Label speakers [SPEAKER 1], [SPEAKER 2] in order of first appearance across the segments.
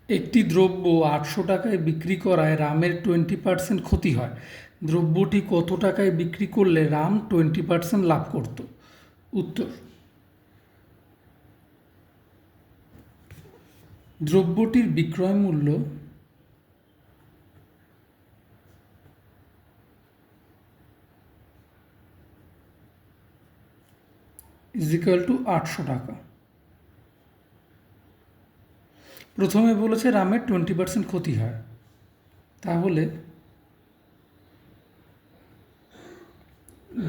[SPEAKER 1] একটি দ্রব্য 800 টাকায় বিক্রি করায় রামের 20% ক্ষতি হয়। দ্রব্যটি কত টাকায় বিক্রি করলে রাম 20% লাভ করত? উত্তর: দ্রব্যটির বিক্রয় মূল্য = 800 টাকা। প্রথমে বলেছে রামের 20% ক্ষতি হয়, তাহলে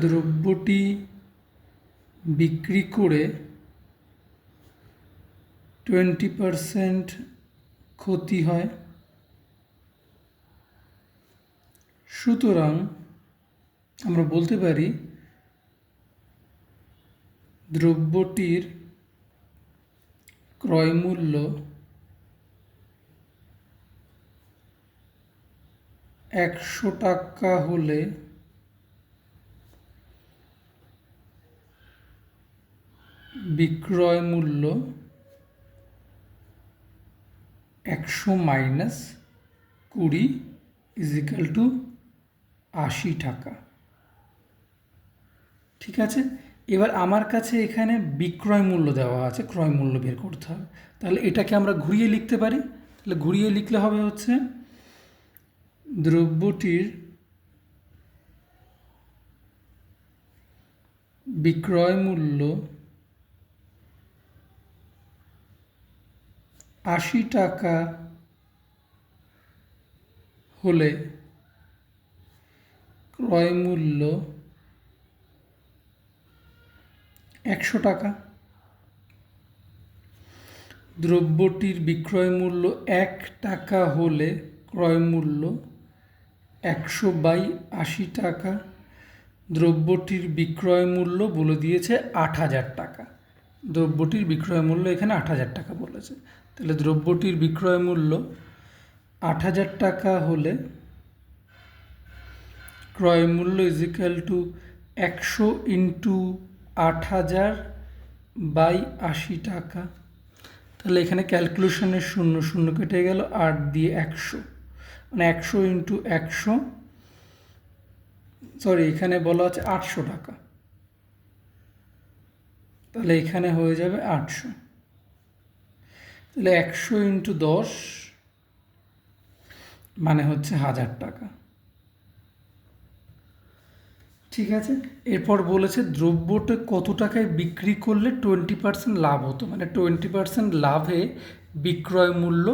[SPEAKER 1] দ্রব্যটি বিক্রি করে 20% ক্ষতি হয়, সুতরাং আমরা বলতে পারি দ্রব্যটির ক্রয় মূল্য 100 টাকা হলে বিক্রয় মূল্য 100 - 20 = 80 টাকা। ঠিক আছে, এবার আমার কাছে এখানে বিক্রয় মূল্য দেওয়া আছে, ক্রয় মূল্য বের করতে হবে। তাহলে এটাকে আমরা ঘুরিয়ে লিখতে পারি। তাহলে ঘুরিয়ে লিখলে হবে হচ্ছে দ্রব্যটির বিক্রয় মূল্য 80 টাকা হলে ক্রয় মূল্য 100 টাকা। দ্রব্যটির বিক্রয় মূল্য 1 টাকা হলে ক্রয় মূল্য 100/80 টাকা। দ্রব্যটির বিক্রয় মূল্য বলে দিয়েছে 8000 টাকা। দ্রব্যটির বিক্রয় মূল্য এখানে 8000 টাকা বলেছে। তাহলে দ্রব্যটির বিক্রয় মূল্য 8000 টাকা হলে ক্রয় মূল্য = 100 × 8000/80 টাকা। তাহলে এখানে ক্যালকুলেশনের 0 0 কেটে গেল, 8 দিয়ে 100, মানে 100 × 100, সরি এখানে বলা আছে 800 টাকা, তাহলে এখানে হয়ে যাবে 800। তাহলে 100 × 10 মানে হচ্ছে 1000 টাকা। ঠিক আছে, এরপর বলেছে দ্রব্যটা কত টাকায় বিক্রি করলে 20% লাভ হতো, মানে 20% লাভে বিক্রয় মূল্য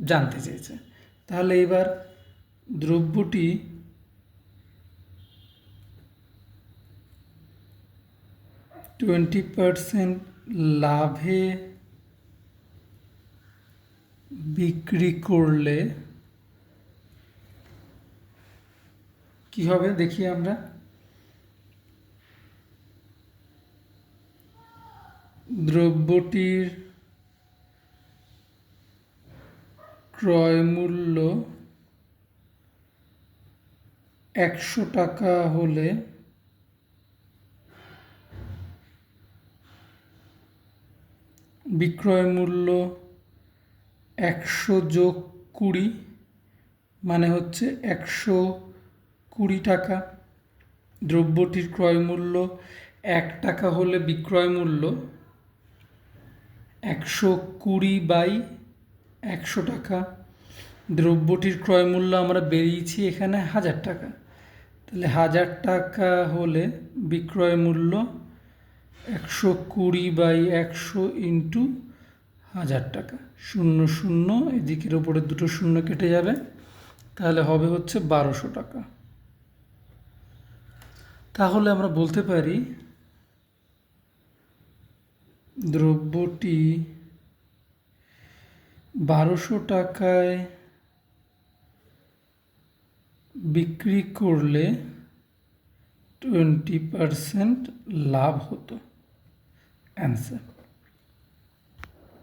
[SPEAKER 1] জানতে চেয়েছে। তাহলে এবার দ্রব্যটি লাভে বিক্রি করলে কি হবে দেখি আমরা। দ্রব্যটির ক্রয় মূল্য 100 টাকা হলে বিক্রয় মূল্য 100 + 20 মানে হচ্ছে 120 টাকা। দ্রব্যটির ক্রয় মূল্য 1 টাকা হলে বিক্রয় মূল্য 120/100 টাকা। দ্রব্যটির ক্রয় মূল্য আমরা বেরিয়েছি এখানে 1000 টাকা। তাহলে 1000 টাকা হলে বিক্রয় মূল্য 120/100 × 1000 টাকা। 0 0, এদিকের ওপরে দুটো শূন্য কেটে যাবে, তাহলে হবে হচ্ছে 1200 টাকা। তাহলে আমরা বলতে পারি দ্রব্যটি 1200 টাকায় বিক্রি করলে 20% লাভ হতো। অ্যান্সার।